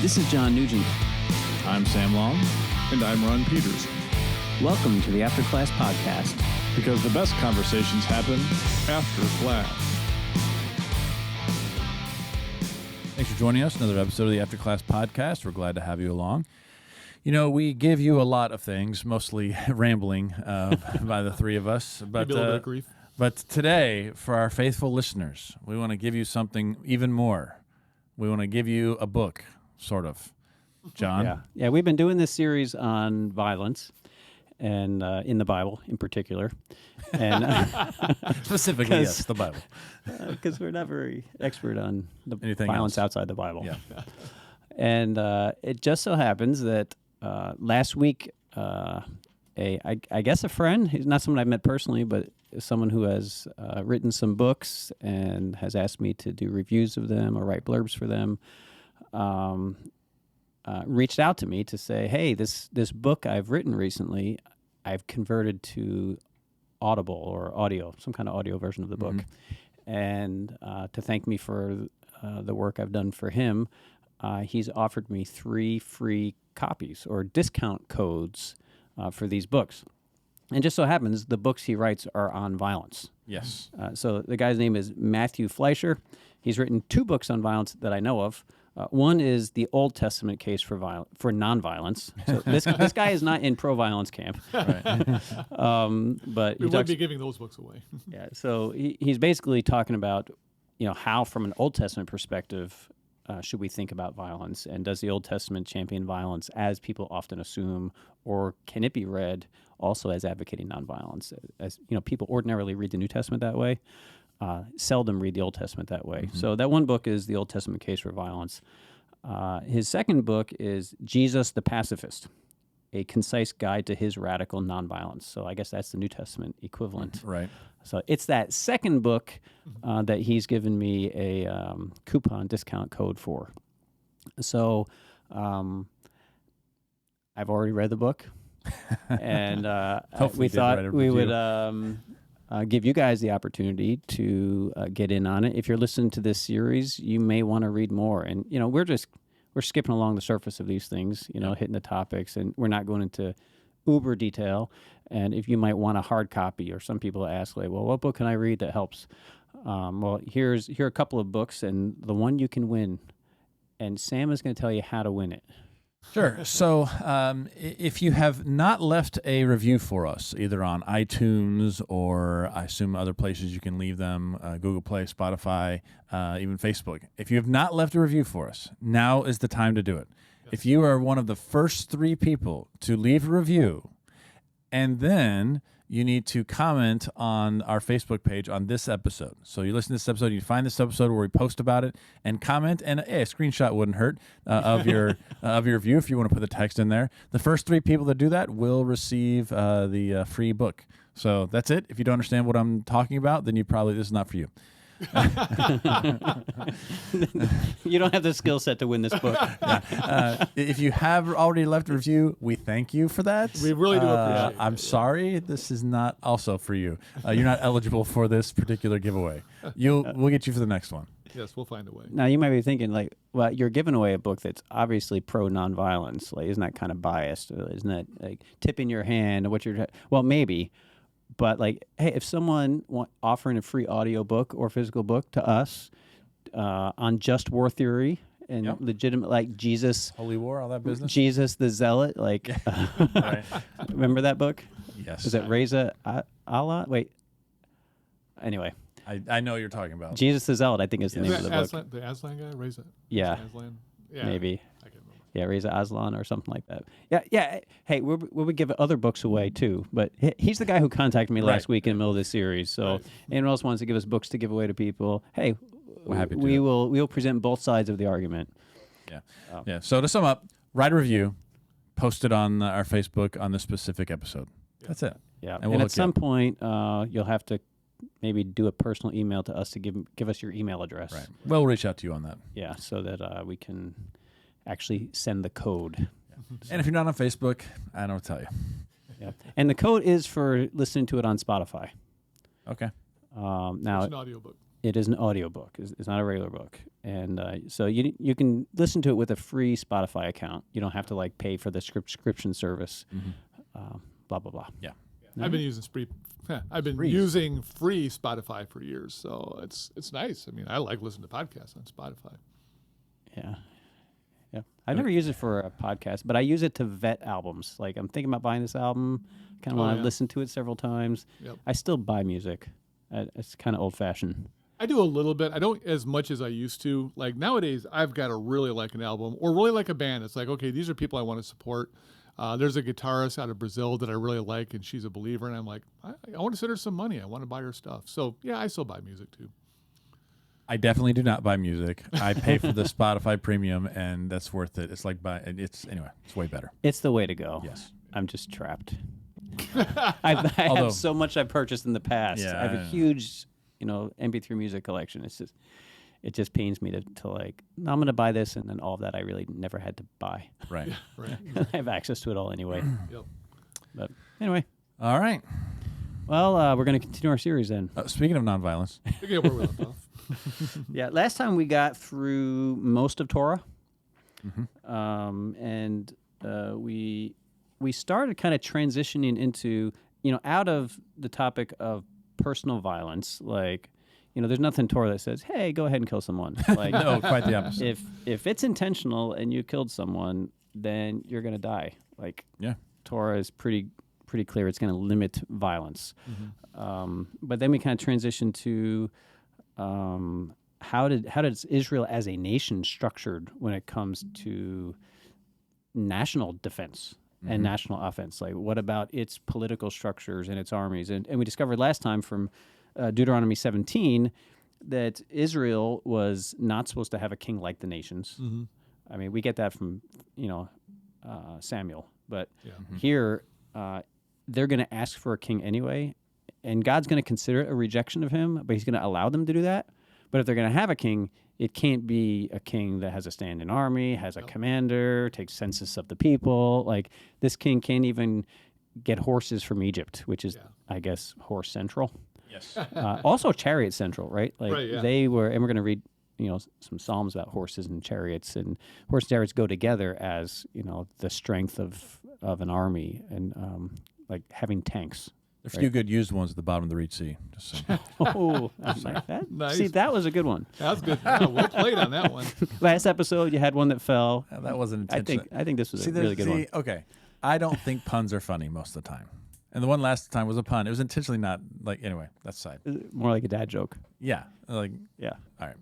This is John Nugent. I'm Sam Long. And I'm Ron Peters. Welcome to the After Class Podcast. Because the best conversations happen after class. Thanks for joining us. Another episode of the After Class Podcast. We're glad to have you along. You know, we give you a lot of things, mostly rambling by the three of us. But, maybe a little bit of grief. But today, for our faithful listeners, we want to give you something even more. We want to give you a book, sort of. John? Yeah, we've been doing this series on violence, and in the Bible in particular. And specifically, yes, the Bible. Because we're not very expert on the Anything violence else? outside the Bible. Yeah. And it just so happens that last week, I guess a friend, he's not someone I've met personally, but someone who has written some books and has asked me to do reviews of them or write blurbs for them, reached out to me to say, hey, this book I've written recently, I've converted to Audible or audio, some kind of audio version of the book. And to thank me for the work I've done for him, he's offered me 3 free copies or discount codes for these books. And just so happens, the books he writes are on violence. Yes. So the guy's name is Matthew Fleischer. He's written 2 books on violence that I know of. One is the Old Testament case for nonviolence. So this guy is not in pro-violence camp. Right. But We would be giving those books away. yeah. So he's basically talking about, how from an Old Testament perspective should we think about violence, and does the Old Testament champion violence as people often assume, or can it be read also as advocating nonviolence? As people ordinarily read the New Testament that way. Seldom read the Old Testament that way. So that one book is the Old Testament case for violence. His second book is Jesus the Pacifist, a concise guide to his radical nonviolence. So I guess that's the New Testament equivalent. Right. So it's that second book that he's given me a coupon discount code for. So I've already read the book, and we thought we would give you guys the opportunity to get in on it. If you're listening to this series, you may want to read more. And we're skipping along the surface of these things, hitting the topics, and we're not going into uber detail. And if you might want a hard copy, or some people ask, like, well, what book can I read that helps? Well, here are a couple of books, and the one you can win. And Sam is going to tell you how to win it. Sure. So if you have not left a review for us, either on iTunes or I assume other places you can leave them, Google Play, Spotify, even Facebook. If you have not left a review for us, now is the time to do it. Yes. If you are one of the first 3 people to leave a review, and then you need to comment on our Facebook page on this episode. So you listen to this episode, you find this episode where we post about it, and comment, and a screenshot wouldn't hurt of your review if you want to put the text in there. The first 3 people that do that will receive the free book. So that's it. If you don't understand what I'm talking about, then this is not for you. You don't have the skill set to win this book. If you have already left a review, we thank you for that. We really do appreciate it. I'm sorry, this is not also for you. You're not eligible for this particular giveaway. We'll get you for the next one. Yes, we'll find a way. Now, you might be thinking, well, you're giving away a book that's obviously pro-nonviolence. Isn't that kind of biased? Isn't that like tipping your hand? Well, maybe. But hey, if someone offering a free audio book or physical book to us on just war theory and legitimate, Jesus, Holy War, all that business, Jesus the Zealot, right. Remember that book? Yes. Is it Reza Allah? Wait. Anyway, I know what you're talking about. Jesus the Zealot, I think is the name of the book. The Aslan guy, Reza. Yeah. Aslan? Yeah. Maybe. I can't remember. Yeah, Reza Aslan or something like that. Yeah. Hey, we would give other books away too, but he's the guy who contacted me last week in the middle of this series. So anyone else wants to give us books to give away to people, hey, we're happy to we will present both sides of the argument. Yeah. Yeah. So to sum up, write a review, post it on our Facebook on this specific episode. That's it. Yeah. And at some point, you'll have to maybe do a personal email to us to give us your email address. Right. We'll reach out to you on that. Yeah, so that we can actually send the code. And if you're not on Facebook, I don't know what to tell you. Yeah. And the code is for listening to it on Spotify. Okay. Now, it's an audiobook. It is an audiobook. It's not a regular book. And so you can listen to it with a free Spotify account. You don't have to like pay for the subscription service. Blah blah blah. Yeah. I've been using using free Spotify for years, so it's nice. I mean, I like listening to podcasts on Spotify. Yeah. Yeah. I've never used it for a podcast, but I use it to vet albums. Like I'm thinking about buying this album. Kind of want to listen to it several times. Yep. I still buy music. It's kind of old fashioned. I do a little bit. I don't as much as I used to. Like nowadays, I've got to really like an album or really like a band. It's like, okay, these are people I want to support. There's a guitarist out of Brazil that I really like, and she's a believer. And I'm like, I want to send her some money. I want to buy her stuff. So, yeah, I still buy music, too. I definitely do not buy music. I pay for the Spotify premium, and that's worth it. It's like it's way better. It's the way to go. Yes. I'm just trapped. I have so much I've purchased in the past. Yeah, I have a huge, MP3 music collection. It just pains me to like, no, I'm going to buy this, and then all of that I really never had to buy. Right. Right. I have access to it all anyway. Yep. But anyway, All right. well, we're going to continue our series then. Speaking of nonviolence, Okay, where we left off. Yeah, last time we got through most of Torah, and we started kind of transitioning into out of the topic of personal violence, like there's nothing in Torah that says, hey, go ahead and kill someone. Like no, quite the opposite. if it's intentional and you killed someone, then you're gonna die. Like Torah is pretty clear. It's gonna limit violence. But then we kind of transition to how does Israel as a nation structured when it comes to national defense and national offense? Like, what about its political structures and its armies? And we discovered last time from Deuteronomy 17 that Israel was not supposed to have a king like the nations. I mean, we get that from Samuel, but here they're going to ask for a king anyway, and God's going to consider it a rejection of him, but he's going to allow them to do that. But if they're going to have a king, it can't be a king that has a standing army, has a commander, takes census of the people. Like, this king can't even get horses from Egypt, which is, I guess, horse central. Yes. Also chariot central, right? Like they were, and we're going to read, some Psalms about horses and chariots, and horse and chariots go together as, the strength of an army, and like having tanks. There are a few good used ones at the bottom of the Reed Sea. Just saying. Oh, I'm like that. Nice. See, that was a good one. That's good. Well played on that one. Last episode, you had one that fell. That wasn't intentional. I think this was a really good one. Okay. I don't think puns are funny most of the time. And the one last time was a pun. It was intentionally not like, anyway, that's side. More like a dad joke. Yeah. Yeah. All right.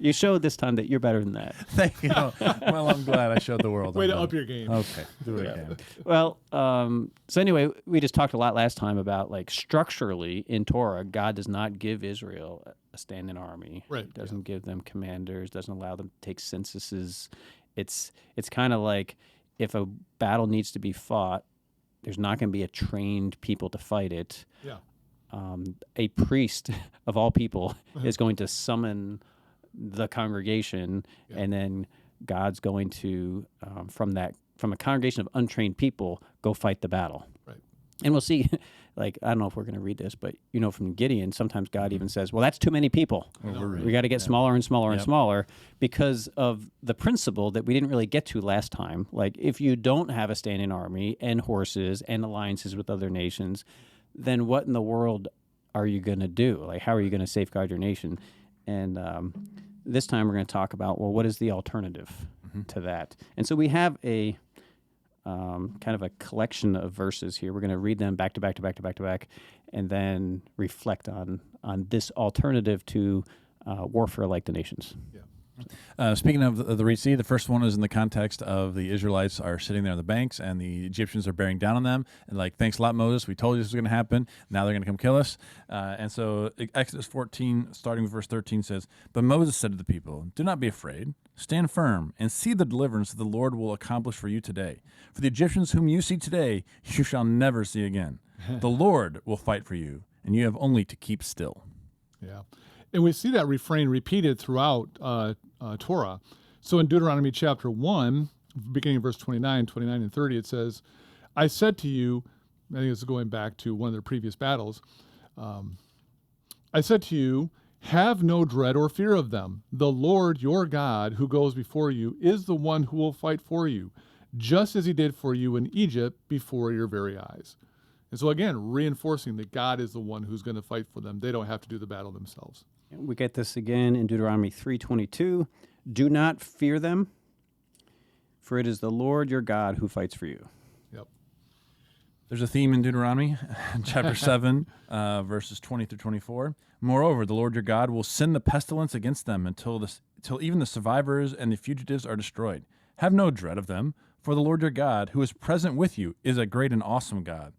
You showed this time that you're better than that. Thank you. Well, I'm glad I showed the world. Way to up your game. Okay. Do it again. Well, so anyway, we just talked a lot last time about, like, structurally in Torah, God does not give Israel a standing army. Right. Doesn't give them commanders, doesn't allow them to take censuses. It's kind of like if a battle needs to be fought, there's not going to be a trained people to fight it. Yeah. A priest of all people is going to summon the congregation, and then God's going to, from a congregation of untrained people, go fight the battle. Right. And we'll see, like, I don't know if we're going to read this, but from Gideon, sometimes God even says, well, that's too many people. We got to get smaller and smaller and smaller, because of the principle that we didn't really get to last time. Like, if you don't have a standing army and horses and alliances with other nations, then what in the world are you going to do? Like, how are you going to safeguard your nation? And this time we're going to talk about, well, what is the alternative to that? And so we have a kind of a collection of verses here. We're going to read them back to back to back to back to back, and then reflect on this alternative to warfare like the nations. Yeah. Speaking of the Reed Sea, the first one is in the context of the Israelites are sitting there on the banks, and the Egyptians are bearing down on them. And like, thanks a lot, Moses. We told you this was going to happen. Now they're going to come kill us. And so Exodus 14, starting with verse 13, says, "But Moses said to the people, 'Do not be afraid. Stand firm and see the deliverance that the Lord will accomplish for you today. For the Egyptians whom you see today, you shall never see again. The Lord will fight for you, and you have only to keep still.'" Yeah. And we see that refrain repeated throughout Torah. So in Deuteronomy chapter 1, beginning of verse 29, and 30, it says, "I said to you," I think this is going back to one of their previous battles, I said to you, have no dread or fear of them. The Lord your God, who goes before you, is the one who will fight for you, just as he did for you in Egypt before your very eyes. And so again, reinforcing that God is the one who's going to fight for them. They don't have to do the battle themselves. We get this again in Deuteronomy 3:22. Do not fear them, for it is the Lord your God who fights for you. Yep. There's a theme in Deuteronomy, chapter 7, verses 20 through 24. Moreover, the Lord your God will send the pestilence against them until even the survivors and the fugitives are destroyed. Have no dread of them, for the Lord your God, who is present with you, is a great and awesome God.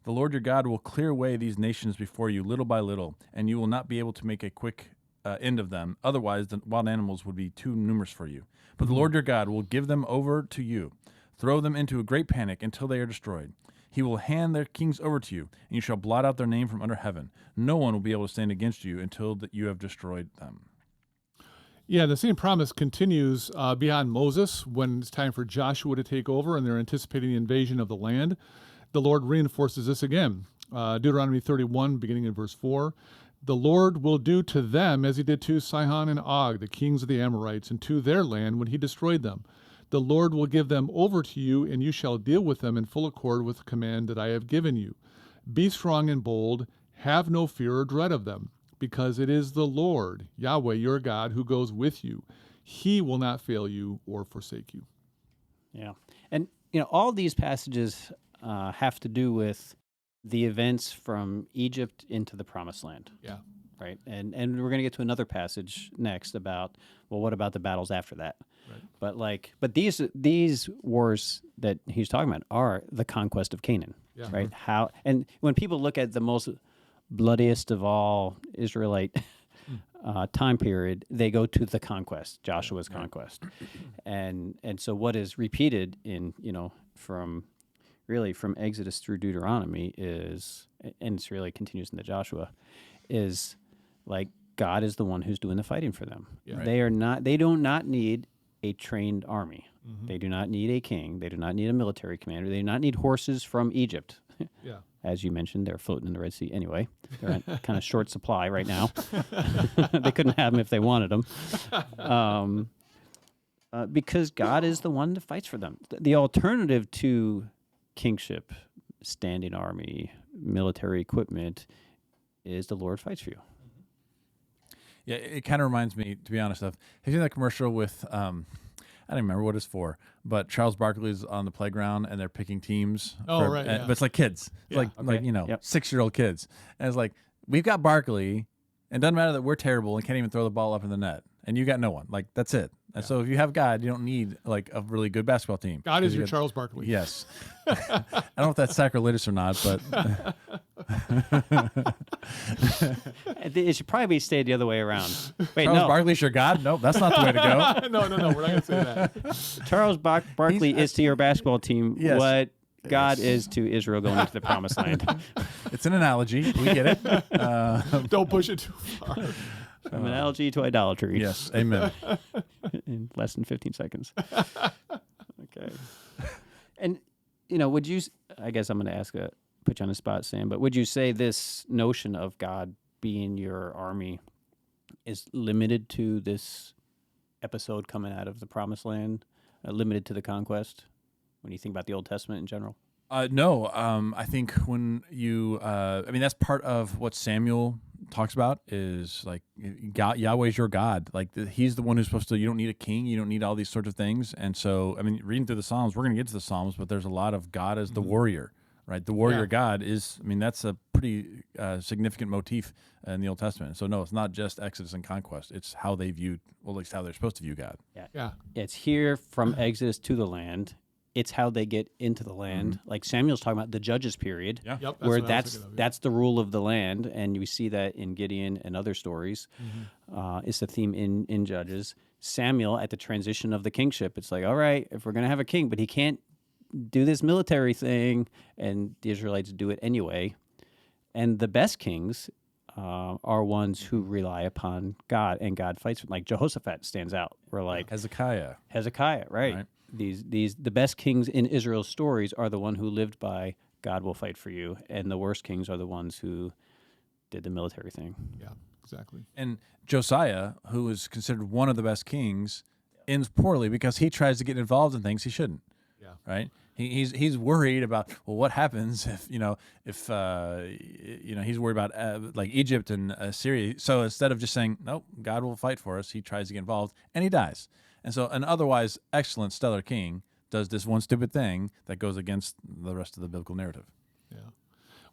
The Lord your God will clear away these nations before you little by little, and you will not be able to make a quick end of them. Otherwise, the wild animals would be too numerous for you. But the Lord your God will give them over to you, throw them into a great panic until they are destroyed. He will hand their kings over to you, and you shall blot out their name from under heaven. No one will be able to stand against you until you have destroyed them. Yeah, the same promise continues beyond Moses when it's time for Joshua to take over and they're anticipating the invasion of the land. The Lord reinforces this again. Deuteronomy 31, beginning in verse 4. The Lord will do to them as he did to Sihon and Og, the kings of the Amorites, and to their land when he destroyed them. The Lord will give them over to you, and you shall deal with them in full accord with the command that I have given you. Be strong and bold, have no fear or dread of them, because it is the Lord, Yahweh, your God, who goes with you. He will not fail you or forsake you. Yeah. And, all these passages have to do with the events from Egypt into the Promised Land. Yeah. Right. And we're going to get to another passage next about, well, what about the battles after that? Right. But these wars that he's talking about are the conquest of Canaan. Yeah. Right. And when people look at the most bloodiest of all Israelite time period, they go to the conquest, Joshua's conquest. And so what is repeated in, from Exodus through Deuteronomy is, and it really continues into Joshua, is like God is the one who's doing the fighting for them. Yeah. They do not need a trained army. Mm-hmm. They do not need a king. They do not need a military commander. They do not need horses from Egypt. Yeah. As you mentioned, they're floating in the Red Sea anyway. They're in kind of short supply right now. They couldn't have them if they wanted them. Because God is the one that fights for them. The alternative to kingship, standing army, military equipment, is the Lord fights for you. Yeah, it kind of reminds me, to be honest, have you seen that commercial with, I don't remember what it's for, but Charles Barkley's on the playground and they're picking teams. Right. Yeah. But it's like kids. It's Yeah. like 6-year-old kids. And it's like, we've got Barkley, and it doesn't matter that we're terrible and can't even throw the ball up in the net. And you got no one. Like, that's it. And so if you have God, you don't need like a really good basketball team. God is your Charles Barkley. Yes. I don't know if that's sacrilegious or not, but It should probably be stayed the other way around. Wait, Charles no. Barkley's your God? Nope, that's not the way to go. No, we're not going to say that. Charles Barkley is to your basketball team what God Yes. is to Israel going into the Promised Land. It's an analogy. We get it. Don't push it too far. From analogy to idolatry. Yes, amen. In less than 15 seconds. Okay. And, would you, I guess I'm going to put you on the spot, Sam, but would you say this notion of God being your army is limited to this episode coming out of the Promised Land, limited to the conquest, when you think about the Old Testament in general? No, I think when you, that's part of what Samuel talks about is like God, Yahweh's your God. Like he's the one who's supposed to, you don't need a king. You don't need all these sorts of things. And so, reading through the Psalms, we're going to get to the Psalms, but there's a lot of God as the warrior, right? The warrior God is, that's a pretty significant motif in the Old Testament. So no, it's not just Exodus and conquest. It's how they viewed, well, at least how they're supposed to view God. Yeah. It's here from Exodus to the land. It's how they get into the land. Like Samuel's talking about the Judges period, Yeah. Yep. where what I was thinking of, that's the rule of the land, and we see that in Gideon and other stories. It's the theme in Judges. Samuel at the transition of the kingship, it's like, all right, if we're going to have a king, but he can't do this military thing, and the Israelites do it anyway. And the best kings are ones who rely upon God, and God fights for them. Like Jehoshaphat stands out. We're like Hezekiah, right? The best kings in Israel's stories are the one who lived by God will fight for you, and the worst kings are the ones who did the military thing. Yeah, exactly. And Josiah, who is considered one of the best kings, ends poorly because he tries to get involved in things he shouldn't. Yeah. Right. He's worried about, well, what happens if he's worried about like Egypt and Syria. So instead of just saying, nope, God will fight for us, he tries to get involved and he dies. And so an otherwise excellent, stellar king does this one stupid thing that goes against the rest of the biblical narrative. Yeah.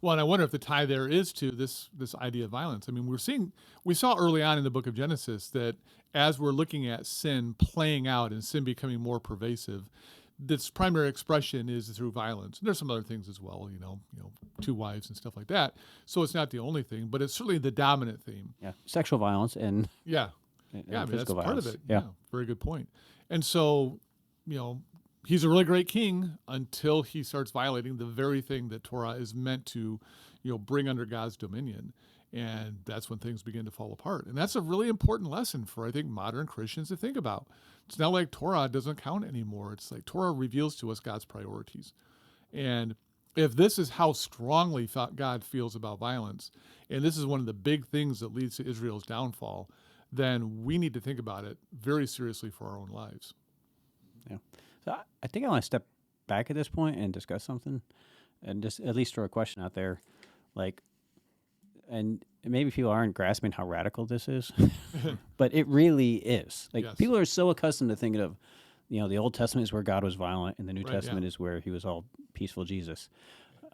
Well, and I wonder if the tie there is to this idea of violence. I mean, we saw early on in the book of Genesis that as we're looking at sin playing out and sin becoming more pervasive, this primary expression is through violence. And there's some other things as well, two wives and stuff like that. So it's not the only thing, but it's certainly the dominant theme. Yeah, sexual violence and yeah, and I mean, that's physical part violence. of it. Yeah. Very good point. And so, he's a really great king until he starts violating the very thing that Torah is meant to, bring under God's dominion. And that's when things begin to fall apart. And that's a really important lesson for, I think, modern Christians to think about. It's not like Torah doesn't count anymore. It's like Torah reveals to us God's priorities. And if this is how strongly God feels about violence, and this is one of the big things that leads to Israel's downfall, then we need to think about it very seriously for our own lives. Yeah. So I think I want to step back at this point and discuss something, and just at least throw a question out there, like, and maybe people aren't grasping how radical this is, but it really is. Like, Yes. people are so accustomed to thinking of, the Old Testament is where God was violent, and the New Right, Testament yeah. is where he was all peaceful Jesus.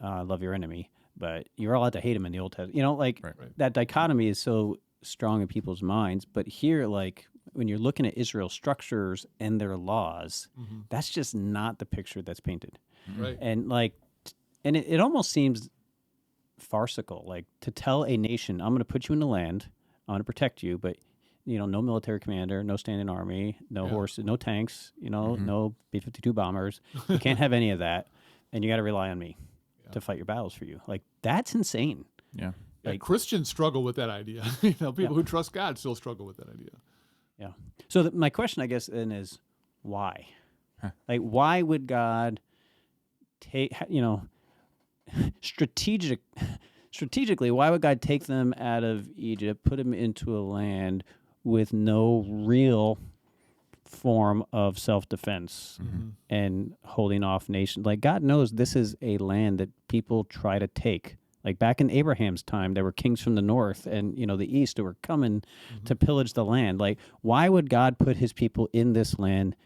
Love your enemy, but you're allowed to hate him in the Old Testament. Right. That dichotomy is so strong in people's minds. But here, like, when you're looking at Israel's structures and their laws, that's just not the picture that's painted. Right. And it almost seems farcical, like, to tell a nation, I'm going to put you in the land, I'm going to protect you, but no military commander, no standing army, no horses, no tanks, no B-52 bombers. You can't have any of that, and you got to rely on me to fight your battles for you. Like, that's insane. Yeah. Yeah, Like- Christians struggle with that idea. People who trust God still struggle with that idea. Yeah. So my question, I guess, then is why? Like, why would God take, strategically, why would God take them out of Egypt, put them into a land with no real form of self-defense and holding off nations? Like, God knows this is a land that people try to take. Like, back in Abraham's time, there were kings from the north and, the east who were coming to pillage the land. Like, why would God put his people in this land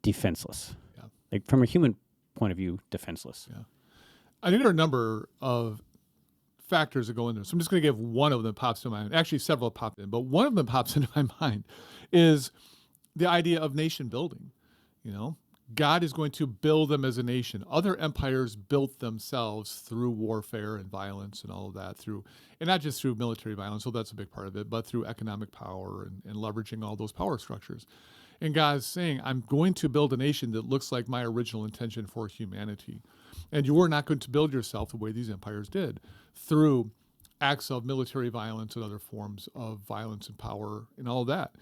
defenseless? Yeah. Like, from a human point of view, defenseless. Yeah. I think there are a number of factors that go in there. So I'm just going to give one of them that pops to mind. Actually, several popped in, but one of them pops into my mind is the idea of nation building. God is going to build them as a nation. Other empires built themselves through warfare and violence and all of that, and not just through military violence, so that's a big part of it, but through economic power and leveraging all those power structures. And God's saying, I'm going to build a nation that looks like my original intention for humanity. And you are not going to build yourself the way these empires did, through acts of military violence and other forms of violence and power and all of that.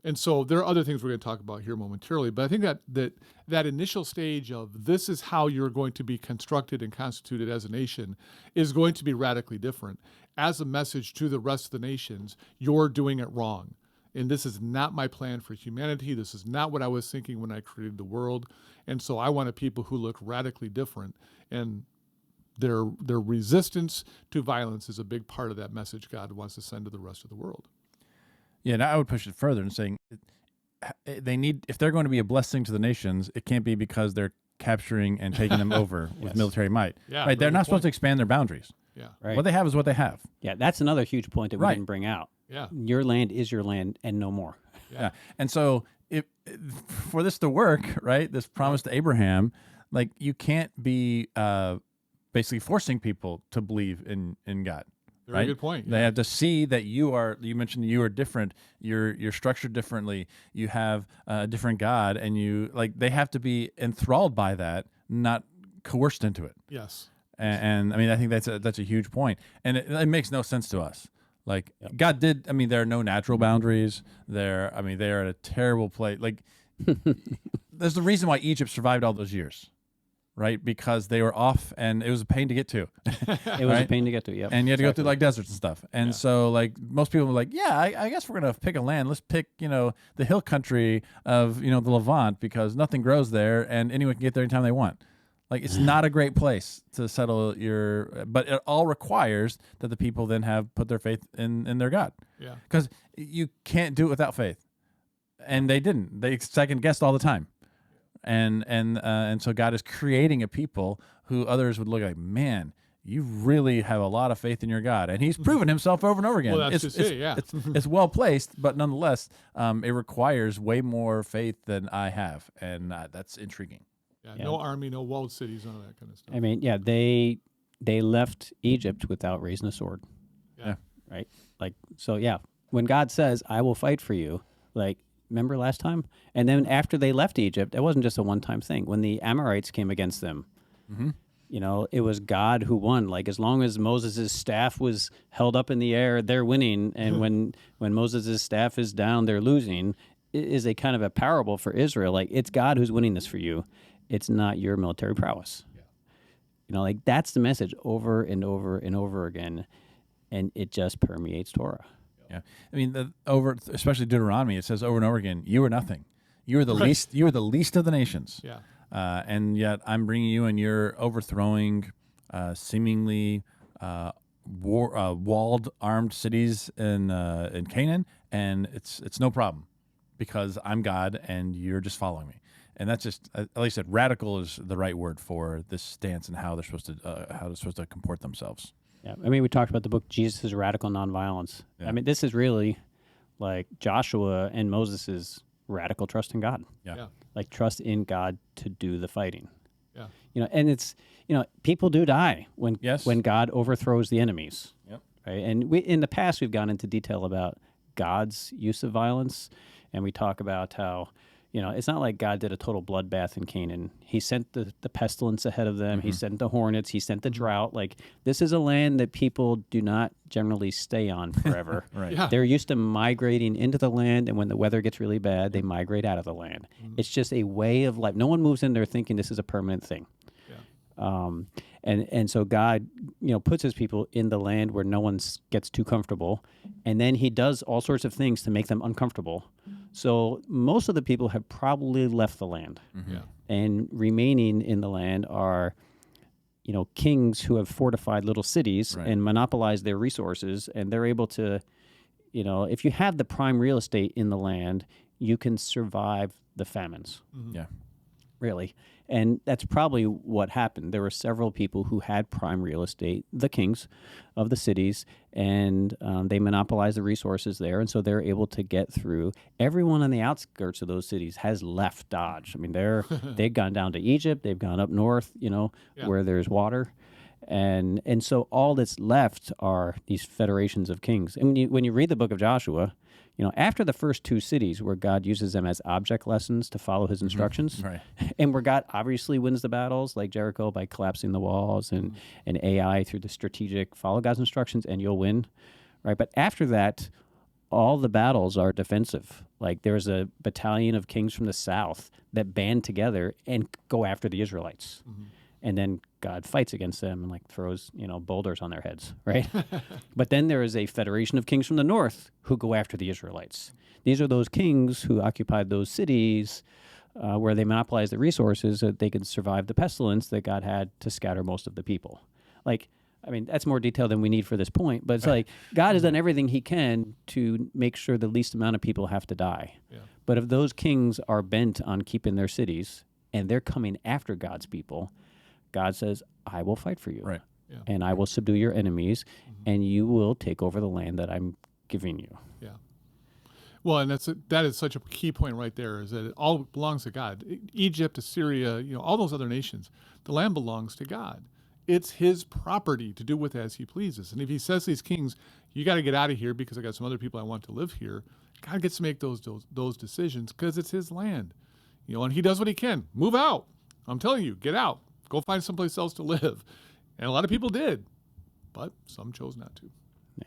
And so there are other things we're going to talk about here momentarily, but I think that initial stage of this is how you're going to be constructed and constituted as a nation is going to be radically different. As a message to the rest of the nations, you're doing it wrong. And this is not my plan for humanity. This is not what I was thinking when I created the world. And so I want a people who look radically different. And their resistance to violence is a big part of that message God wants to send to the rest of the world. Yeah, and I would push it further and saying they need, if they're going to be a blessing to the nations, it can't be because they're capturing and taking them over with military might. Yeah, right? They're really not good supposed to point. expand their boundaries. Yeah. Right. What they have is what they have. Yeah, that's another huge point that we Right. didn't bring out. Yeah. Your land is your land and no more. Yeah. And so for this to work, right, this promise to Abraham, like, you can't be basically forcing people to believe in God. Very right? good point. They have to see that you mentioned you are different. You're structured differently. You have a different God, and they have to be enthralled by that, not coerced into it. Yes. And I mean, I think that's a huge point, and it makes no sense to us. Like, God did. I mean, there are no natural boundaries. They are at a terrible place. Like, there's the reason why Egypt survived all those years. right? Because they were off, and it was a pain to get to. It was a pain to get to. Yep. And you had to go through Exactly. like deserts and stuff. And so like most people were like, yeah, I guess we're gonna pick a land. Let's pick the hill country of the Levant because nothing grows there, and anyone can get there anytime they want. Like it's not a great place to settle but it all requires that the people then have put their faith in their God. Yeah. Because you can't do it without faith, and they didn't. They second guessed all the time. And so God is creating a people who others would look like, man, you really have a lot of faith in your God, and He's proven Himself over and over again. Well, that's just it, yeah. It's well placed, but nonetheless, it requires way more faith than I have, and that's intriguing. Yeah, no army, no walled cities, none of that kind of stuff. I mean, yeah, they left Egypt without raising a sword. Yeah. Right? Like, so yeah, when God says, I will fight for you, like, remember last time? And then after they left Egypt, it wasn't just a one-time thing. When the Amorites came against them, it was God who won. Like, as long as Moses' staff was held up in the air, they're winning. And when Moses' staff is down, they're losing. It is a kind of a parable for Israel. Like, it's God who's winning this for you. It's not your military prowess. Yeah. Like, that's the message over and over and over again. And it just permeates Torah. Yeah, I mean, especially Deuteronomy, it says over and over again, "You are nothing. You are the least. You are the least of the nations." Yeah. And yet I'm bringing you, and you're overthrowing seemingly walled, armed cities in Canaan, and it's no problem because I'm God, and you're just following me. And that's just, like I said, radical is the right word for this stance and how they're supposed to comport themselves. Yeah, I mean, we talked about the book Jesus' Radical Nonviolence. Yeah. I mean, this is really like Joshua and Moses' radical trust in God. Yeah. Like trust in God to do the fighting. Yeah. And it's, people do die when Yes. when God overthrows the enemies. Yep. Right? And in the past, we've gone into detail about God's use of violence, and we talk about how, it's not like God did a total bloodbath in Canaan. He sent the pestilence ahead of them. He sent the hornets. He sent the drought. Like, this is a land that people do not generally stay on forever. Right. Yeah. They're used to migrating into the land, and when the weather gets really bad, they migrate out of the land. It's just a way of life. No one moves in there thinking this is a permanent thing. And so God, puts His people in the land where no one gets too comfortable, and then He does all sorts of things to make them uncomfortable. So most of the people have probably left the land, Yeah. and remaining in the land are, kings who have fortified little cities Right. and monopolized their resources, and they're able to, if you have the prime real estate in the land, you can survive the famines. Yeah. Really. And that's probably what happened. There were several people who had prime real estate, the kings of the cities, and they monopolized the resources there. And so they're able to get through. Everyone on the outskirts of those cities has left Dodge. I mean, they've gone down to Egypt. They've gone up north, where there's water. And so all that's left are these federations of kings. And when you read the book of Joshua, after the first two cities where God uses them as object lessons to follow His instructions, Right. and where God obviously wins the battles, like Jericho by collapsing the walls, and Ai through the strategic follow God's instructions and you'll win, right? But after that, all the battles are defensive. Like there's a battalion of kings from the south that band together and go after the Israelites. And then God fights against them and throws, boulders on their heads, right? But then there is a federation of kings from the north who go after the Israelites. These are those kings who occupied those cities where they monopolized the resources so that they could survive the pestilence that God had to scatter most of the people. That's more detail than we need for this point, but it's like God has done everything He can to make sure the least amount of people have to die. Yeah. But if those kings are bent on keeping their cities and they're coming after God's people, God says, I will fight for you, Right. Yeah. and I will subdue your enemies, and you will take over the land that I'm giving you. Yeah. Well, and that is such a key point right there, is that it all belongs to God. Egypt, Assyria, all those other nations, the land belongs to God. It's His property to do with as He pleases. And if He says to these kings, you got to get out of here because I got some other people I want to live here, God gets to make those decisions because it's His land. And He does what He can. Move out. I'm telling you, get out. Go find someplace else to live. And a lot of people did, but some chose not to.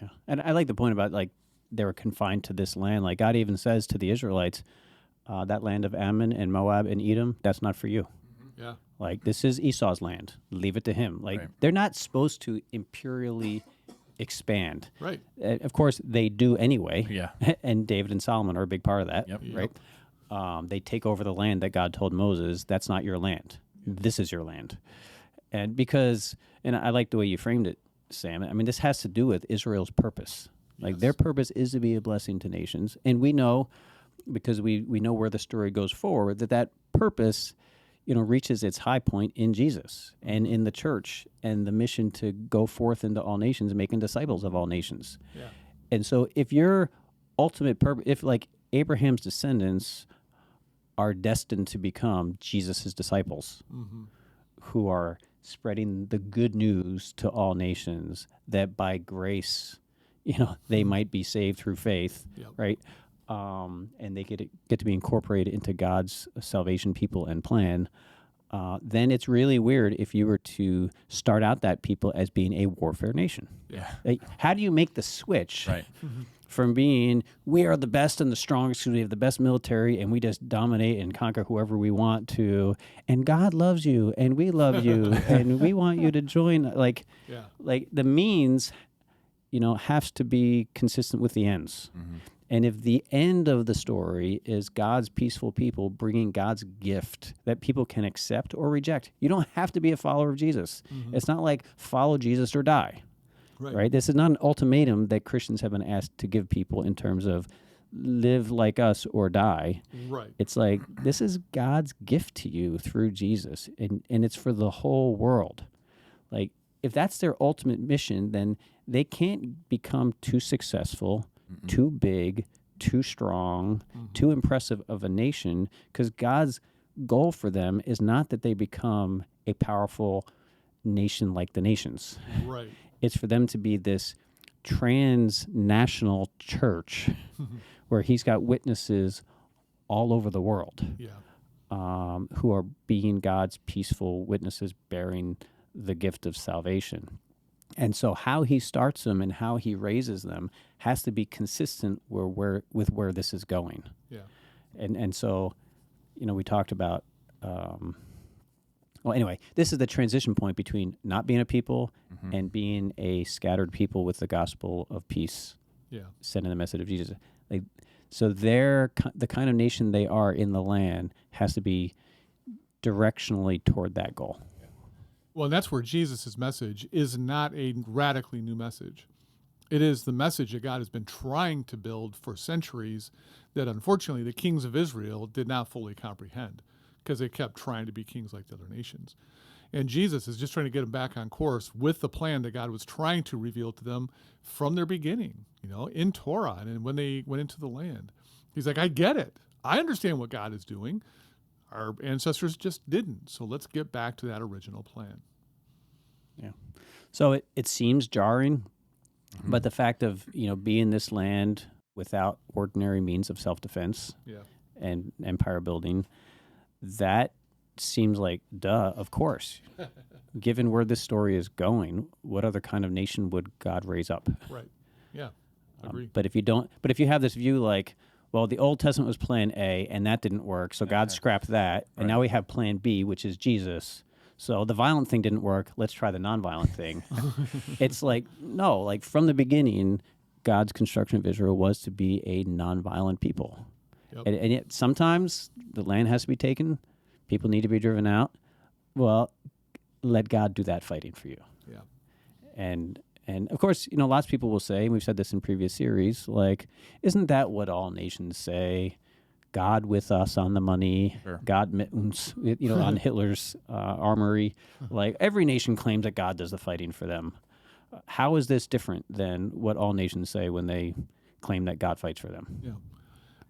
Yeah, and I like the point about they were confined to this land. Like God even says to the Israelites, that land of Ammon and Moab and Edom, that's not for you. Yeah. Like, this is Esau's land. Leave it to him. Like, Right. they're not supposed to imperially expand. Right. Of course, they do anyway. Yeah. And David and Solomon are a big part of that. Yep. Right? They take over the land that God told Moses, that's not your land. This is your land. And because, and I like the way you framed it, Sam. I mean, this has to do with Israel's purpose. Like, their purpose is to be a blessing to nations. And we know, because we know where the story goes forward, that purpose, reaches its high point in Jesus and in the church and the mission to go forth into all nations, making disciples of all nations. Yeah. And so if your ultimate purpose, if like Abraham's descendants are destined to become Jesus's disciples, who are spreading the good news to all nations, that by grace, they might be saved through faith, Yep. right? And they get to be incorporated into God's salvation people and plan. Then it's really weird if you were to start out that people as being a warfare nation. Yeah. Like, how do you make the switch Right. from being we are the best and the strongest because we have the best military and we just dominate and conquer whoever we want to, and God loves you and we love you and we want you to join? Like the means, has to be consistent with the ends. And if the end of the story is God's peaceful people bringing God's gift that people can accept or reject, you don't have to be a follower of Jesus. It's not like follow Jesus or die, right? This is not an ultimatum that Christians have been asked to give people in terms of live like us or die. Right. It's like, this is God's gift to you through Jesus, and it's for the whole world. Like, if that's their ultimate mission, then they can't become too successful, too big, too strong, too impressive of a nation, because God's goal for them is not that they become a powerful nation like the nations. Right. It's for them to be this transnational church where he's got witnesses all over the world who are being God's peaceful witnesses bearing the gift of salvation. And so how he starts them and how he raises them has to be consistent with where this is going. Yeah. And so, we talked about, well, anyway, this is the transition point between not being a people and being a scattered people with the gospel of peace, sending the message of Jesus. Like, so the kind of nation they are in the land has to be directionally toward that goal. Well, and that's where Jesus' message is not a radically new message. It is the message that God has been trying to build for centuries that, unfortunately, the kings of Israel did not fully comprehend because they kept trying to be kings like the other nations. And Jesus is just trying to get them back on course with the plan that God was trying to reveal to them from their beginning, in Torah and when they went into the land. He's like, I get it. I understand what God is doing. Our ancestors just didn't. So let's get back to that original plan. Yeah. So it seems jarring, but the fact of, being in this land without ordinary means of self-defense and empire building, that seems like, duh, of course. Given where this story is going, what other kind of nation would God raise up? Right. Yeah. Agree. But if you have this view like, well, the Old Testament was plan A, and that didn't work, so God scrapped that, and now we have plan B, which is Jesus. So the violent thing didn't work, let's try the nonviolent thing. It's like, no, like from the beginning, God's construction of Israel was to be a nonviolent people. Yep. And yet sometimes the land has to be taken, people need to be driven out. Well, let God do that fighting for you. Yeah. And of course, lots of people will say, and we've said this in previous series, like, isn't that what all nations say? God with us on the money, God mit uns, on Hitler's armory. Like, every nation claims that God does the fighting for them. How is this different than what all nations say when they claim that God fights for them? Yeah.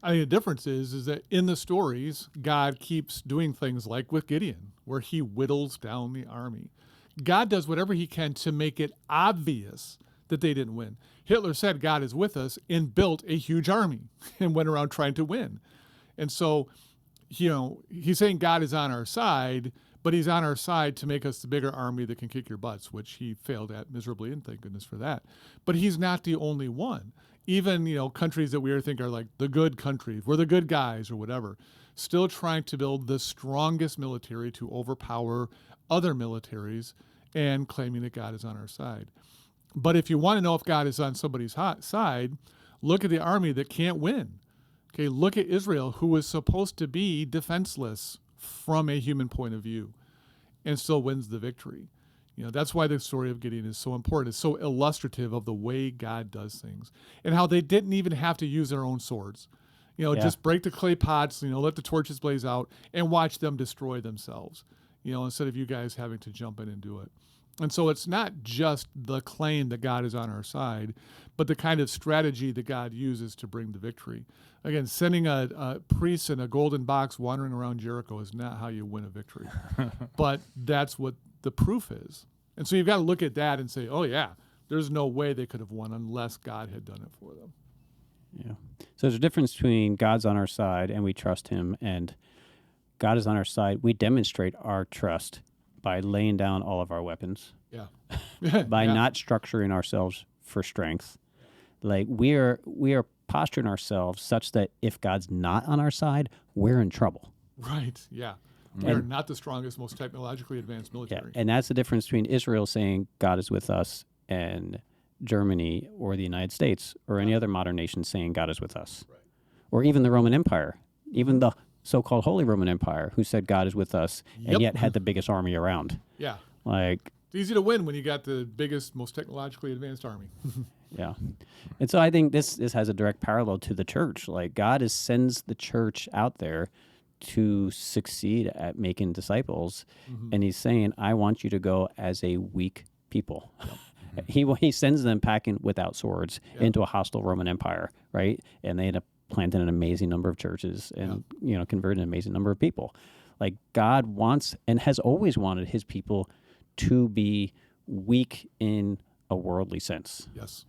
I mean, the difference is that in the stories, God keeps doing things like with Gideon, where he whittles down the army. God does whatever he can to make it obvious that they didn't win. Hitler said God is with us and built a huge army and went around trying to win. And so, he's saying God is on our side, but he's on our side to make us the bigger army that can kick your butts, which he failed at miserably, and thank goodness for that. But he's not the only one. Even, countries that we think are like the good countries, we're the good guys or whatever. still trying to build the strongest military to overpower other militaries and claiming that God is on our side. But if you want to know if God is on somebody's side, look at the army that can't win. Okay, look at Israel, who is supposed to be defenseless from a human point of view and still wins the victory. That's why the story of Gideon is so important. It's so illustrative of the way God does things and how they didn't even have to use their own swords. Just break the clay pots, let the torches blaze out and watch them destroy themselves, instead of you guys having to jump in and do it. And so it's not just the claim that God is on our side, but the kind of strategy that God uses to bring the victory. Again, sending a priest in a golden box wandering around Jericho is not how you win a victory. But that's what the proof is. And so you've got to look at that and say, oh, yeah, there's no way they could have won unless God had done it for them. Yeah. So there's a difference between God's on our side and we trust him, and God is on our side. We demonstrate our trust by laying down all of our weapons. Yeah. By not structuring ourselves for strength. Like we are posturing ourselves such that if God's not on our side, we're in trouble. Right. Yeah. We're not the strongest, most technologically advanced military. Yeah. And that's the difference between Israel saying God is with us and Germany or the United States or any other modern nation saying God is with us. Right. Or even the Roman Empire, even the so-called Holy Roman Empire, who said God is with us and yet had the biggest army around. Yeah. Like, it's easy to win when you got the biggest, most technologically advanced army. yeah. And so I think this has a direct parallel to the church. Like God sends the church out there to succeed at making disciples. Mm-hmm. And he's saying, I want you to go as a weak people. Yep. He sends them packing without swords into a hostile Roman Empire, right? And they end up planting an amazing number of churches and, converting an amazing number of people. Like God wants and has always wanted his people to be weak in a worldly sense. Yes.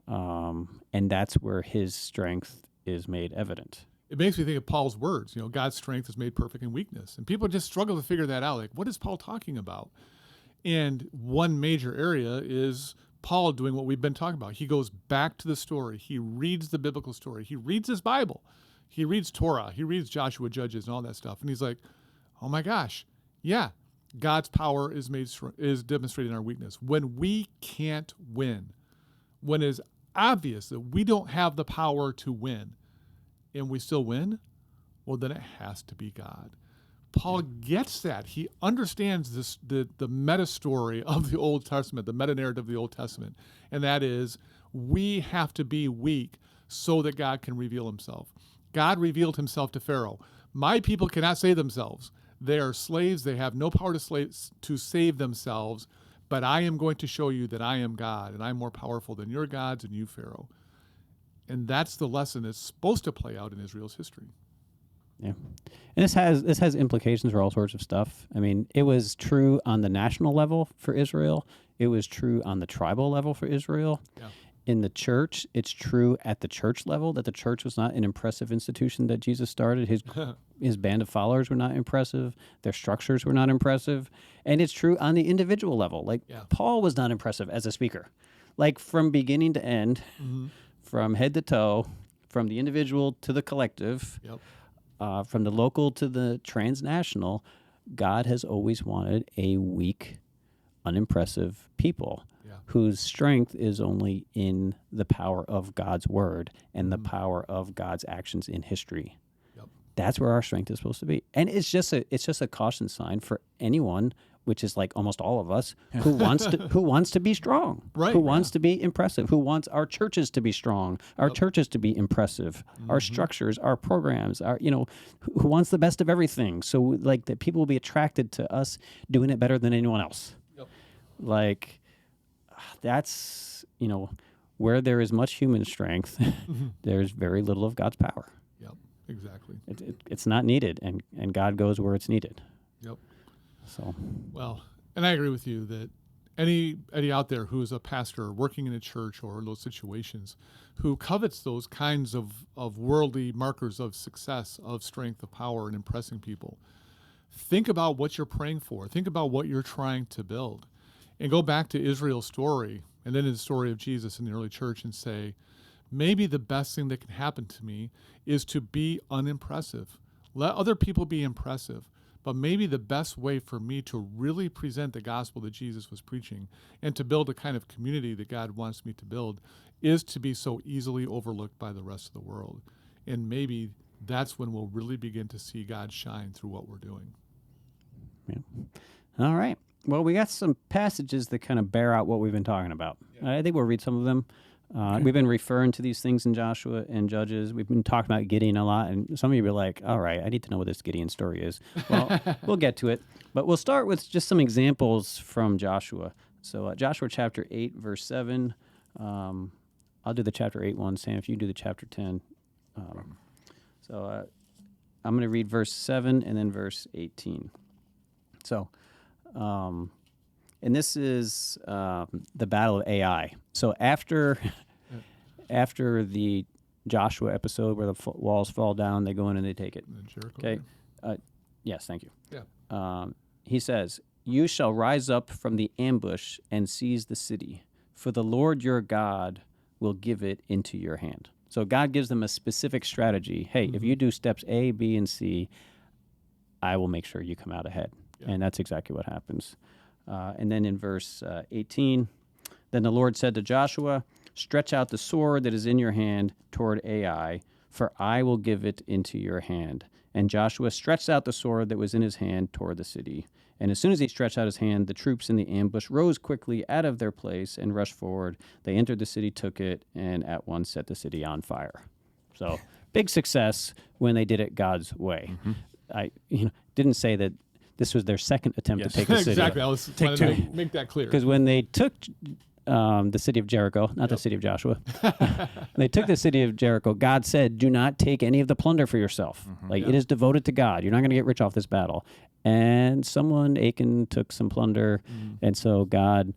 And that's where his strength is made evident. It makes me think of Paul's words, God's strength is made perfect in weakness. And people just struggle to figure that out. Like, what is Paul talking about? And one major area is Paul doing what we've been talking about. He goes back to the story. He reads the biblical story. He reads his Bible. He reads Torah. He reads Joshua, Judges, and all that stuff. And he's like, oh my gosh, yeah, God's power is demonstrated in our weakness. When we can't win, when it is obvious that we don't have the power to win, and we still win, well, then it has to be God. Paul gets that. He understands this, the meta story of the Old Testament, the meta narrative of the Old Testament, and that is we have to be weak so that God can reveal himself. God revealed himself to Pharaoh. My people cannot save themselves. They are slaves. They have no power to save themselves, but I am going to show you that I am God, and I'm more powerful than your gods and you, Pharaoh. And that's the lesson that's supposed to play out in Israel's history. Yeah. And this has implications for all sorts of stuff. I mean, it was true on the national level for Israel. It was true on the tribal level for Israel. Yeah. In the church, it's true at the church level that the church was not an impressive institution that Jesus started. His band of followers were not impressive. Their structures were not impressive. And it's true on the individual level. Like Paul was not impressive as a speaker. Like from beginning to end, from head to toe, from the individual to the collective, from the local to the transnational, God has always wanted a weak, unimpressive people whose strength is only in the power of God's word and the power of God's actions in history. That's where our strength is supposed to be. And it's just a caution sign for anyone, which is like almost all of us, who wants to be strong, who wants to be impressive, who wants our churches to be strong, our churches to be impressive, our structures, our programs, who wants the best of everything. So like that people will be attracted to us doing it better than anyone else. Like that's, where there is much human strength, there's very little of God's power. Exactly. It's not needed, and God goes where it's needed. So, well, and I agree with you that any out there who is a pastor working in a church or in those situations who covets those kinds of worldly markers of success, of strength, of power, and impressing people, think about what you're praying for. Think about what you're trying to build. And go back to Israel's story and then the story of Jesus in the early church and say, maybe the best thing that can happen to me is to be unimpressive. Let other people be impressive. But maybe the best way for me to really present the gospel that Jesus was preaching and to build a kind of community that God wants me to build is to be so easily overlooked by the rest of the world. And maybe that's when we'll really begin to see God shine through what we're doing. Yeah. All right. Well, we got some passages that kind of bear out what we've been talking about. I think we'll read some of them. We've been referring to these things in Joshua and Judges. We've been talking about Gideon a lot, and some of you were like, all right, I need to know what this Gideon story is. Well, we'll get to it. But we'll start with just some examples from Joshua. So Joshua chapter 8, verse 7. I'll do the chapter 8 one, Sam, if you do the chapter 10. I'm going to read verse 7 and then verse 18. So, and this is the battle of Ai. So after the Joshua episode where the walls fall down, they go in and they take it. Jericho, okay. Yes, thank you. Yeah. He says, "You shall rise up from the ambush and seize the city, for the Lord your God will give it into your hand." So God gives them a specific strategy. Hey, if you do steps A, B, and C, I will make sure you come out ahead. Yeah. And that's exactly what happens. And then in verse 18, then the Lord said to Joshua, "Stretch out the sword that is in your hand toward Ai, for I will give it into your hand." And Joshua stretched out the sword that was in his hand toward the city. And as soon as he stretched out his hand, the troops in the ambush rose quickly out of their place and rushed forward. They entered the city, took it, and at once set the city on fire. So big success when they did it God's way. I didn't say that this was their second attempt to take the city. Exactly. I was trying to make that clear. Because when they took the city of Jericho, not the city of Joshua, they took the city of Jericho, God said, "Do not take any of the plunder for yourself. It is devoted to God. You're not going to get rich off this battle." And someone, Achan, took some plunder, and so God,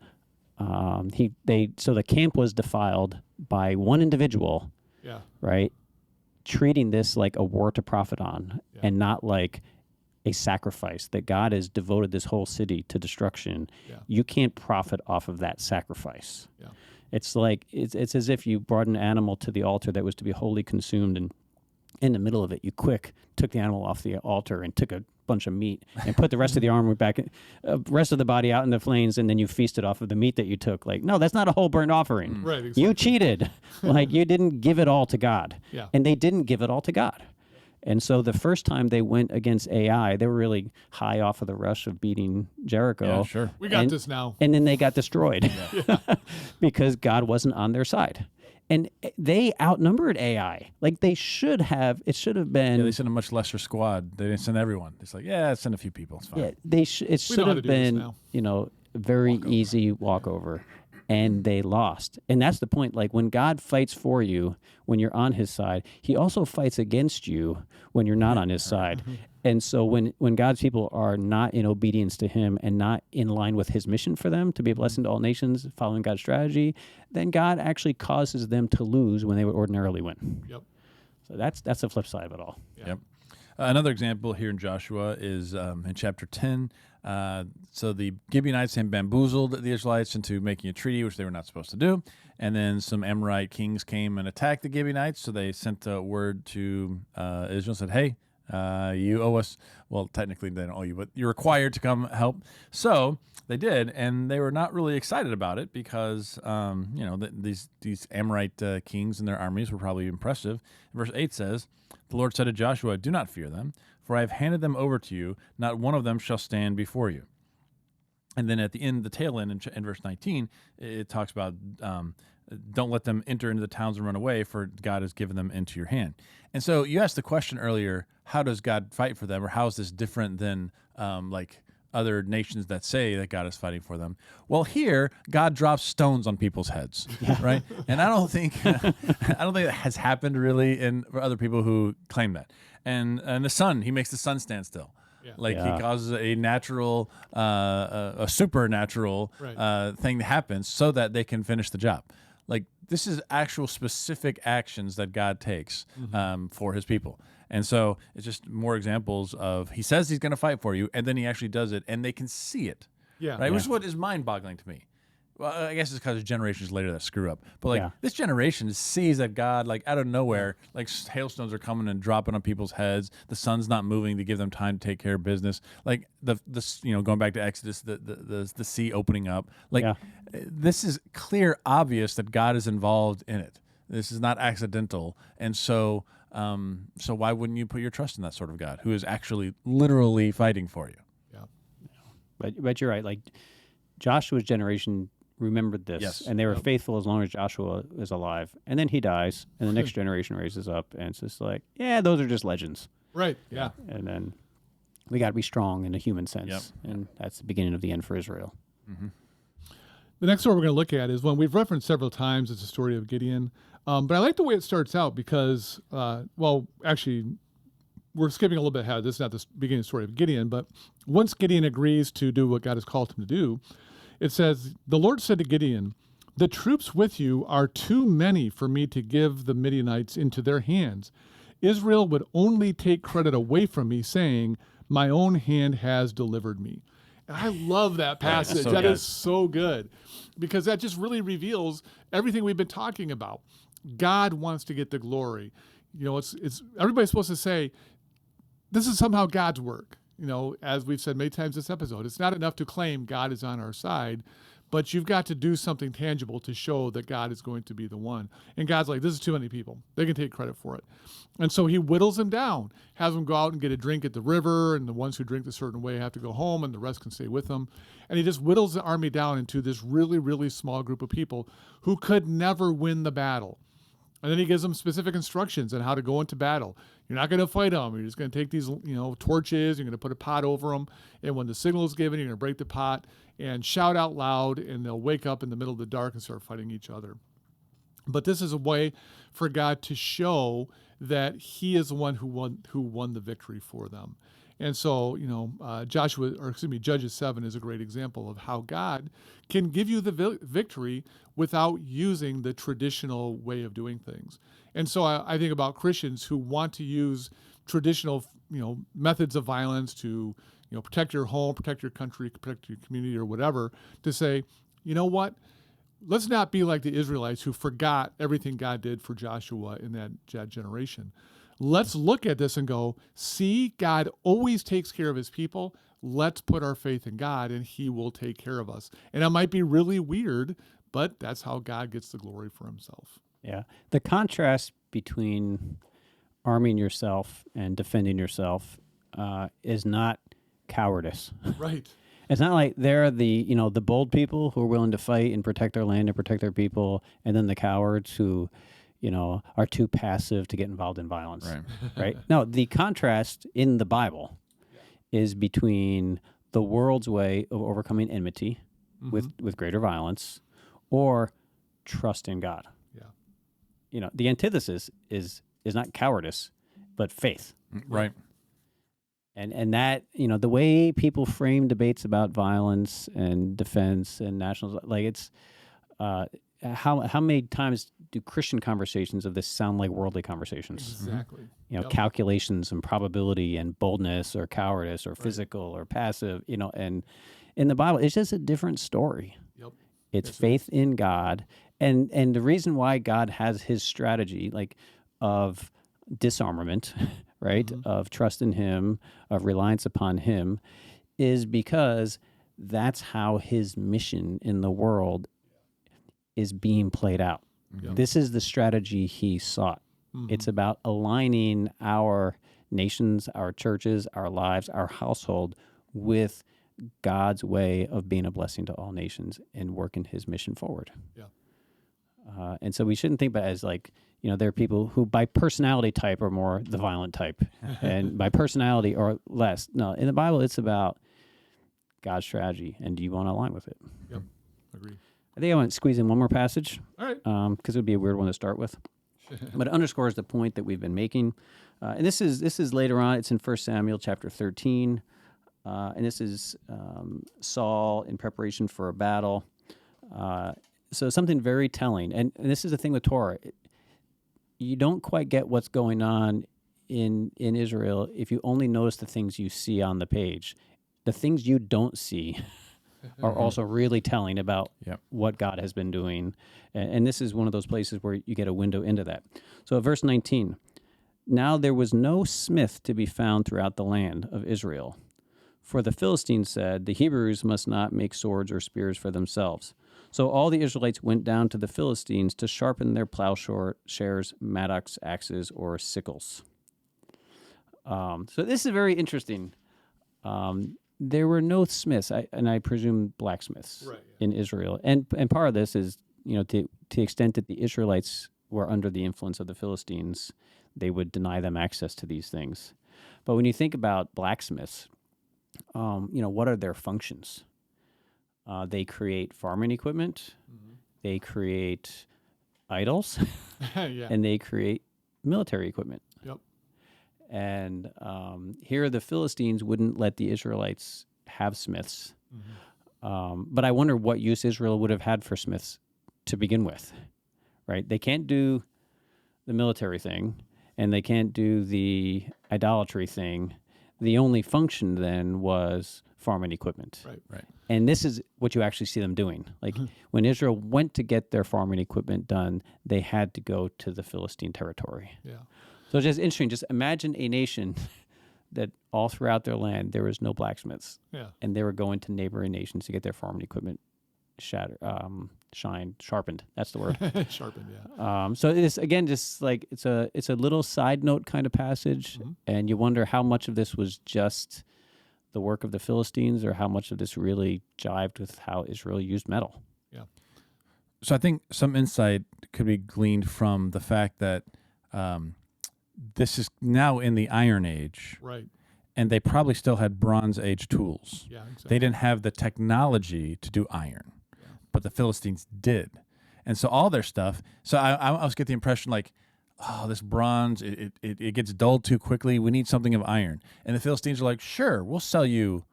so the camp was defiled by one individual, right? Treating this like a war to profit on, and not like a sacrifice that God has devoted this whole city to destruction. You can't profit off of that sacrifice. It's like it's as if you brought an animal to the altar that was to be wholly consumed, and in the middle of it, you took the animal off the altar and took a bunch of meat and put the rest of the armor back, rest of the body out in the flames, and then you feasted off of the meat that you took. Like, no, that's not a whole burnt offering. Right, exactly. You cheated. Like, you didn't give it all to God. And they didn't give it all to God. And so the first time they went against Ai, they were really high off of the rush of beating Jericho. Yeah, sure. We got this now. And then they got destroyed because God wasn't on their side. And they outnumbered Ai. Like it should have been. Yeah, they sent a much lesser squad. They didn't send everyone. It's like, send a few people. It's fine. Yeah, it should have been, very easy walkover. And they lost. And that's the point. Like when God fights for you, when you're on his side, he also fights against you when you're not on his side. And so when God's people are not in obedience to him and not in line with his mission for them to be a blessing to all nations, following God's strategy, then God actually causes them to lose when they would ordinarily win. So that's the flip side of it all. Yep. Another example here in Joshua is in chapter 10. So the Gibeonites had bamboozled the Israelites into making a treaty, which they were not supposed to do. And then some Amorite kings came and attacked the Gibeonites. So they sent a word to Israel and said, "Hey, you owe us." Well, technically they don't owe you, but you're required to come help. So they did, and they were not really excited about it because these Amorite kings and their armies were probably impressive. Verse 8 says, "The Lord said to Joshua, 'Do not fear them, for I have handed them over to you. Not one of them shall stand before you.'" And then at the end, the tail end in verse 19, it talks about don't let them enter into the towns and run away, for God has given them into your hand. And so you asked the question earlier, how does God fight for them, or how is this different than like other nations that say that God is fighting for them? Well, here God drops stones on people's heads, right? And I don't think that has happened really for other people who claim that. And the sun, he makes the sun stand still. He causes a natural, a supernatural thing to happen so that they can finish the job. Like, this is actual specific actions that God takes for his people. And so it's just more examples of, he says he's going to fight for you, and then he actually does it, and they can see it. Right? Which is what is mind-boggling to me. Well, I guess it's because generations later that screw up. But like Yeah. this generation sees that God, like out of nowhere, like hailstones are coming and dropping on people's heads. The sun's not moving to give them time to take care of business. Like the going back to Exodus, the sea opening up. Like Yeah. this is clear, obvious that God is involved in it. This is not accidental, and so why wouldn't you put your trust in that sort of God who is actually literally fighting for you? Yeah. But you're right. Like Joshua's generation remembered this, Yes. and they were faithful as long as Joshua is alive. And then he dies, and the next generation raises up, and it's just like, yeah, those are just legends. Right. Yeah. And then we got to be strong in a human sense, Yep. and that's the beginning of the end for Israel. The next story we're going to look at is one we've referenced several times. It's the story of Gideon. But I like the way it starts out because, actually, we're skipping a little bit ahead. This is not the beginning story of Gideon, but once Gideon agrees to do what God has called him to do, it says, the Lord said to Gideon, the troops with you are too many for me to give the Midianites into their hands. Israel would only take credit away from me, saying, my own hand has delivered me. And I love that passage. so That good. is so good because that just really reveals everything we've been talking about. God wants to get the glory. It's everybody's supposed to say, this is somehow God's work. As we've said many times this episode, it's not enough to claim God is on our side, but you've got to do something tangible to show that God is going to be the one. And God's like, this is too many people. They can take credit for it. And so he whittles them down, has them go out and get a drink at the river, and the ones who drink a certain way have to go home, and the rest can stay with them. And he just whittles the army down into this really, really small group of people who could never win the battle. And then he gives them specific instructions on how to go into battle. You're not going to fight them. You're just going to take these, torches. You're going to put a pot over them. And when the signal is given, you're going to break the pot and shout out loud, and they'll wake up in the middle of the dark and start fighting each other. But this is a way for God to show that he is the one who won the victory for them. And so, Judges 7 is a great example of how God can give you the victory without using the traditional way of doing things. And so I think about Christians who want to use traditional, methods of violence to, protect your home, protect your country, protect your community or whatever, to say, you know what? Let's not be like the Israelites who forgot everything God did for Joshua in that generation. Let's look at this and go, see, God always takes care of his people. Let's put our faith in God and he will take care of us. And it might be really weird, but that's how God gets the glory for himself. Yeah. The contrast between arming yourself and defending yourself is not cowardice. Right. It's not like they're the bold people who are willing to fight and protect their land and protect their people, and then the cowards who, are too passive to get involved in violence. Right. Right? No, the contrast in the Bible is between the world's way of overcoming enmity with greater violence or trust in God. Yeah. The antithesis is not cowardice, but faith. Right. And that, the way people frame debates about violence and defense and nationals, like it's, how many times do Christian conversations of this sound like worldly conversations? Exactly. Calculations and probability and boldness or cowardice or physical or passive, and in the Bible, it's just a different story. Yep. It's faith in God. And the reason why God has his strategy, like of disarmament, right, of trust in him, of reliance upon him, is because that's how his mission in the world is being played out. Yep. This is the strategy he sought. It's about aligning our nations, our churches, our lives, our household with God's way of being a blessing to all nations and working his mission forward. Yeah. And so we shouldn't think about it as like, there are people who by personality type are more the violent type and by personality or less. No, in the Bible, it's about God's strategy. And do you want to align with it? Yep. Agree. I think I want to squeeze in one more passage. All right. Because it would be a weird one to start with. But it underscores the point that we've been making. And this is later on. It's in 1 Samuel chapter 13. And this is Saul in preparation for a battle. So something very telling. And this is the thing with Torah. You don't quite get what's going on in Israel if you only notice the things you see on the page. The things you don't see are also really telling about Yep. what God has been doing. And this is one of those places where you get a window into that. So verse 19, now there was no smith to be found throughout the land of Israel. For the Philistines said, the Hebrews must not make swords or spears for themselves. So all the Israelites went down to the Philistines to sharpen their plowshares, mattocks, axes, or sickles. So this is very interesting. There were no smiths, and I presume blacksmiths in Israel. And part of this is, to the extent that the Israelites were under the influence of the Philistines, they would deny them access to these things. But when you think about blacksmiths, what are their functions? They create farming equipment, they create idols, and they create military equipment. Yep. And here the Philistines wouldn't let the Israelites have smiths. But I wonder what use Israel would have had for smiths to begin with, right? They can't do the military thing, and they can't do the idolatry thing. The only function then was farming equipment. Right. And this is what you actually see them doing. Like when Israel went to get their farming equipment done, they had to go to the Philistine territory. Yeah. So it's just interesting. Just imagine a nation that all throughout their land there was no blacksmiths, and they were going to neighboring nations to get their farming equipment sharpened. That's the word. Sharpened, yeah. So it's again just like it's a little side note kind of passage, and you wonder how much of this was just the work of the Philistines, or how much of this really jived with how Israel used metal. Yeah. So I think some insight could be gleaned from the fact that this is now in the Iron Age, Right. and they probably still had Bronze Age tools. Yeah, exactly. They didn't have the technology to do iron, but the Philistines did. And so all their stuff, so I always get the impression like, oh, this bronze, it gets dulled too quickly. We need something of iron. And the Philistines are like, sure, we'll sell you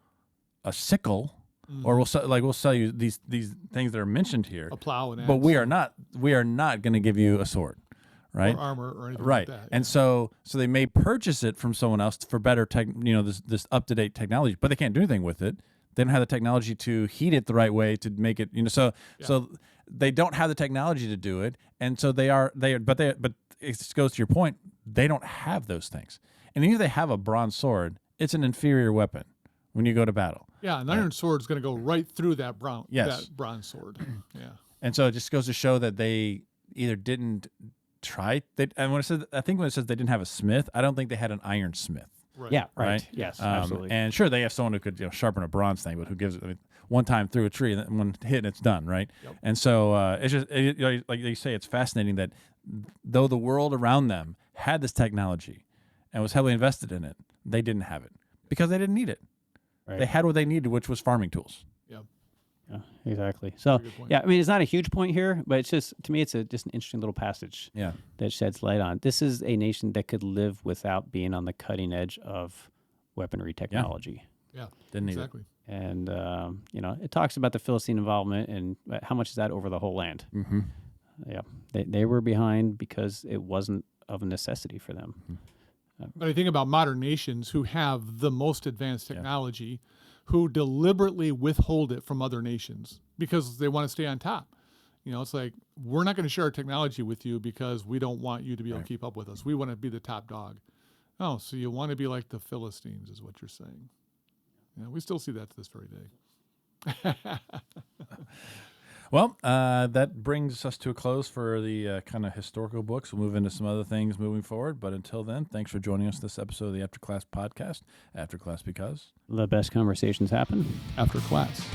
a sickle, or we'll sell you these things that are mentioned here. A plow and axe. But we are not going to give you a sword, right? Or armor or anything Right. like that. And so they may purchase it from someone else for better this up-to-date technology, but they can't do anything with it. They don't have the technology to heat it the right way to make it, so they don't have the technology to do it. And so but it goes to your point, they don't have those things. And even if they have a bronze sword, it's an inferior weapon when you go to battle. Yeah, an iron sword is going to go right through that bronze sword. Yeah. And so it just goes to show that they either didn't try, and when it says they didn't have a smith, I don't think they had an ironsmith. Right. Yeah, right. Right? Yes, absolutely. And sure, they have someone who could sharpen a bronze thing, but who gives it one time through a tree and then one hit and it's done, right? Yep. And so it's just like you say, it's fascinating that though the world around them had this technology and was heavily invested in it, they didn't have it because they didn't need it. Right. They had what they needed, which was farming tools. Yeah. Yeah, exactly. So, Very good point. yeah, I mean, it's not a huge point here, but it's just, to me, it's just an interesting little passage Yeah. that sheds light on. This is a nation that could live without being on the cutting edge of weaponry technology. Yeah. Didn't need Exactly. And, it talks about the Philistine involvement and how much is that over the whole land. Mm-hmm. Yeah, they were behind because it wasn't of a necessity for them. But I think about modern nations who have the most advanced technology, who deliberately withhold it from other nations because they want to stay on top. It's like, we're not going to share our technology with you because we don't want you to be able to keep up with us. We want to be the top dog. Oh, so you want to be like the Philistines is what you're saying. Yeah, we still see that to this very day. Well, that brings us to a close for the kind of historical books. We'll move into some other things moving forward. But until then, thanks for joining us this episode of the After Class Podcast. After Class because The best conversations happen After class.